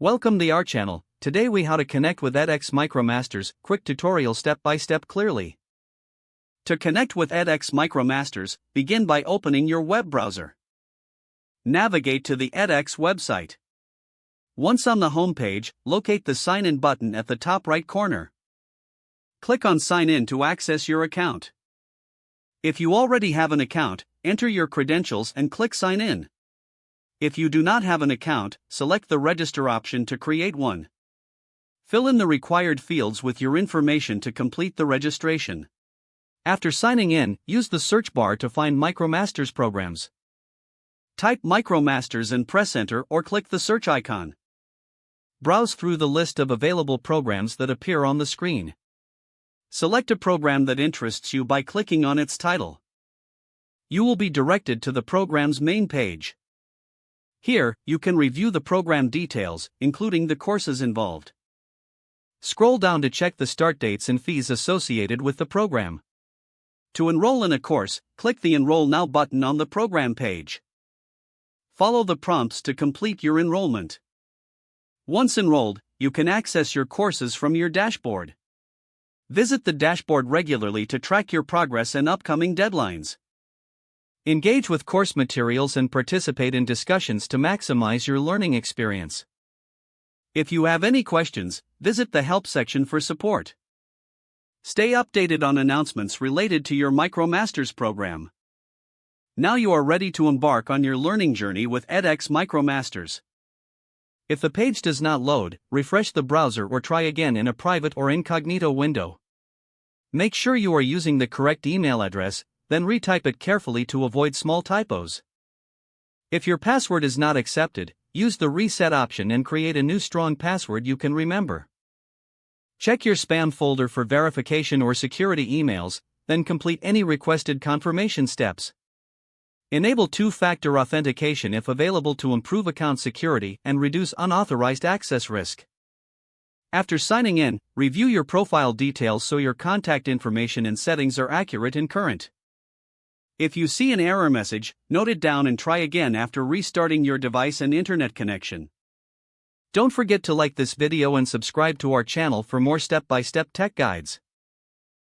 Welcome to our channel. Today we how to connect with edX MicroMasters, quick tutorial step by step clearly. To connect with edX MicroMasters, begin by opening your web browser. Navigate to the edX website. Once on the home page, locate the Sign In button at the top right corner. Click on Sign In to access your account. If you already have an account, enter your credentials and click Sign In. If you do not have an account, select the Register option to create one. Fill in the required fields with your information to complete the registration. After signing in, use the search bar to find MicroMasters programs. Type MicroMasters and press Enter or click the search icon. Browse through the list of available programs that appear on the screen. Select a program that interests you by clicking on its title. You will be directed to the program's main page. Here, you can review the program details, including the courses involved. Scroll down to check the start dates and fees associated with the program. To enroll in a course, click the Enroll Now button on the program page. Follow the prompts to complete your enrollment. Once enrolled, you can access your courses from your dashboard. Visit the dashboard regularly to track your progress and upcoming deadlines. Engage with course materials and participate in discussions to maximize your learning experience. If you have any questions, visit the Help section for support. Stay updated on announcements related to your MicroMasters program. Now you are ready to embark on your learning journey with edX MicroMasters. If the page does not load, refresh the browser or try again in a private or incognito window. Make sure you are using the correct email address, then retype it carefully to avoid small typos. If your password is not accepted, use the Reset option and create a new strong password you can remember. Check your spam folder for verification or security emails, then complete any requested confirmation steps. Enable two-factor authentication if available to improve account security and reduce unauthorized access risk. After signing in, review your profile details so your contact information and settings are accurate and current. If you see an error message, note it down and try again after restarting your device and internet connection. Don't forget to like this video and subscribe to our channel for more step-by-step tech guides.